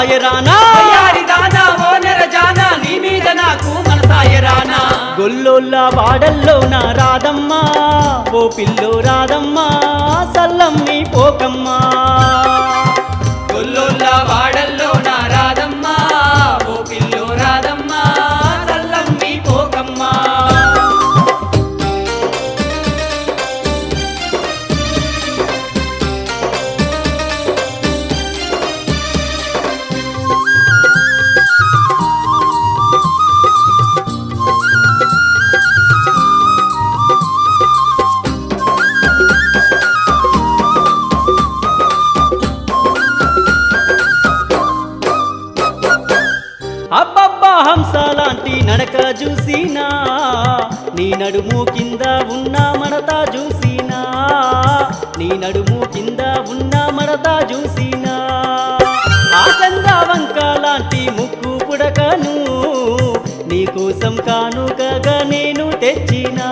మనసాయరానా వయ్యారిదానా ఓ నెరజానా నీ మీద నాకు మనసాయరానా గొల్లోళ్ళ వాడల్లో నా రాధమ్మా ఓ పిల్లో రాధమ్మా సల్లమ్మి పోకమ్మా గొల్లోళ్ళ వాడల్లో నా రాధమ్మా ఓ పిల్లో రాధమ్మా సల్లమ్మి పోకమ్మా అబ్బబ్బా హంసలాంటి నడక చూసినా నీ నడుము కింద ఉన్న మడత చూసినా నీ నడుము కింద ఉన్న మడత చూసినా ఆ చంద్రవంక లాంటి ముక్కు పుడకను నీకోసం కానుకగా నేను తెచ్చినా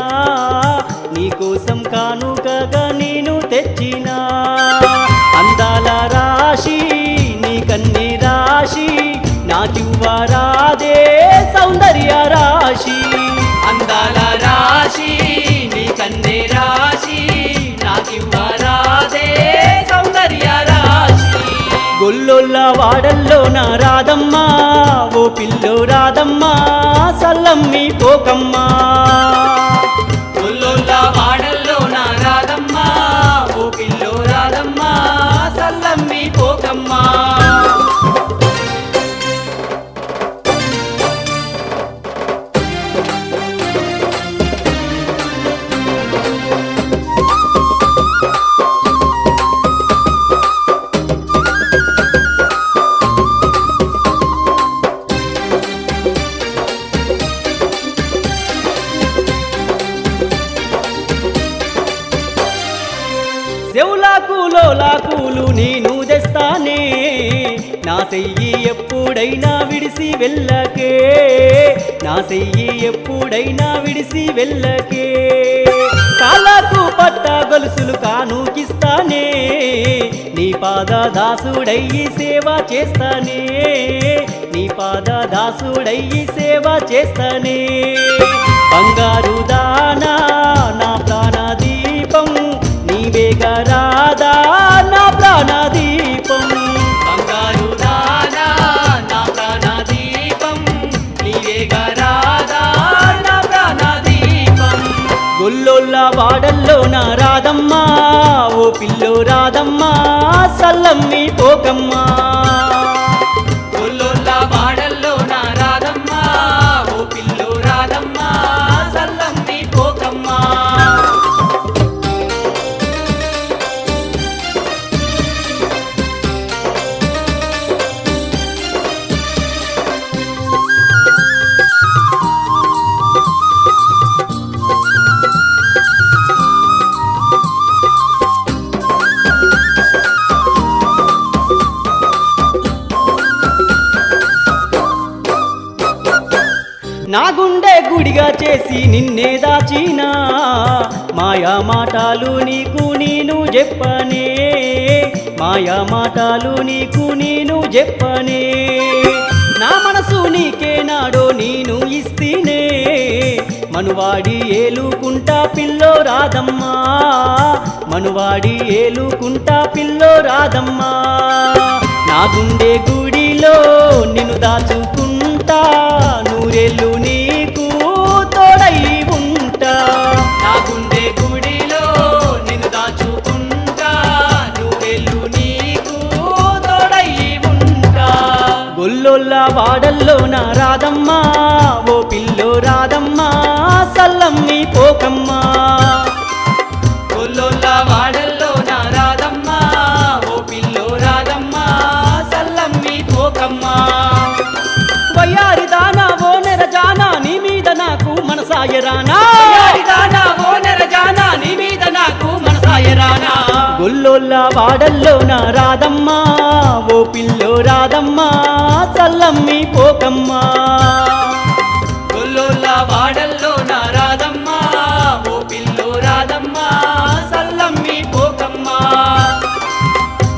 నీకోసం కానుకగా నేను తెచ్చినా అందాల రాశి నీ కన్ని రాశి నాకివ్వరాదే సౌందర్య రాశి అందాల రాశి నీ కన్నే రాశి నాకివ్వరాదే సౌందర్య రాశి గొల్లోళ్ళ వాడల్లో నా రాధమ్మా ఓ పిల్లో రాధమ్మా సల్లమ్మి పోకమ్మా గొల్లోళ్ళ వాడల్లో నా రాధమ్మా ఓ పిల్లో రాధమ్మా సల్లమ్మి పోకమ్మా చెవులాకులో లాకులు నేను తెస్తానే నా చెయ్యి ఎప్పుడైనా విడిసి వెళ్ళకే నా చెయ్యి ఎప్పుడైనా విడిసి వెళ్ళకే కాళ్ళకు పట్ట గొలుసులు కానుకిస్తానే నీ పాద దాసుడయ్యి సేవ చేస్తానే నీ పాద దాసుడయ్యి సేవ చేస్తానే బంగారు దానా నా ప్రాణ దీపం నీవేగా రాధా నా ప్రాణ దీపం బంగారు దానా నా ప్రాణ దీపం నీవేగా రాధా నా ప్రాణ దీపం గొల్లోళ్ళ వాడల్లో నా రాధమ్మా ఓ పిల్లో రాధమ్మా సల్లమ్మి పోకమ్మా గొల్లోళ్ళ వాడల్లో నా రాధమ్మా ఓ పిల్లో రాధమ్మా సల్లమ్మి పోకమ్మా నా గుండె గుడిగా చేసి నిన్నే దాచినా మాయా మాటలు నీకు నేను చెప్పనే మాయా మాటలు నీకు నేను చెప్పనే నా మనసు నీకే నాడో నేను ఇస్తేనే మనువాడి ఏలుకుంటా పిల్లో రాధమ్మా మనువాడి ఏలుకుంటా పిల్లో రాధమ్మా నా గుండె గుడిలో నిన్ను దాచుకుంటా నూరెళ్ళు నీకు తోడై ఉంటా నా గుండె గుడిలో నిన్ను దాచుకుంటా నువ్వెళ్ళు నీకు తోడై ఉంటా గొల్లోళ్ళ వాడల్లో నా రాధమ్మా ఓ పిల్లో రాధమ్మా సల్లమ్మి పోకమ్మా గొల్లోళ్ళ వాడల్లో నా రాధమ్మా ఓ పిల్లో రాధమ్మా సల్లమ్మి పోకమ్మా వయ్యారిదానా ఓ నెరజానా నీ మీద నాకు మనసాయరానా వయ్యారిదానా ఓ నెరజానా నీ మీద నాకు మనసాయరానా గొల్లోళ్ళ వాడల్లో నా రాధమ్మా ఓ పిల్లో రాధమ్మా సల్లమ్మి పోకమ్మా గొల్లోళ్ళ వాడల్లో నా రాధమ్మా ఓ పిల్లో రాధమ్మా సల్లమ్మి పోకమ్మా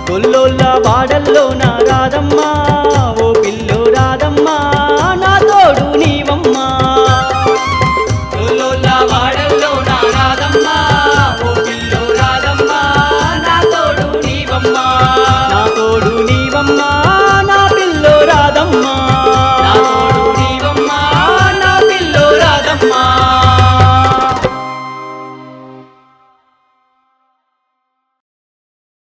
గొల్లోళ్ళ వాడల్లో నా రాధమ్మా తోడు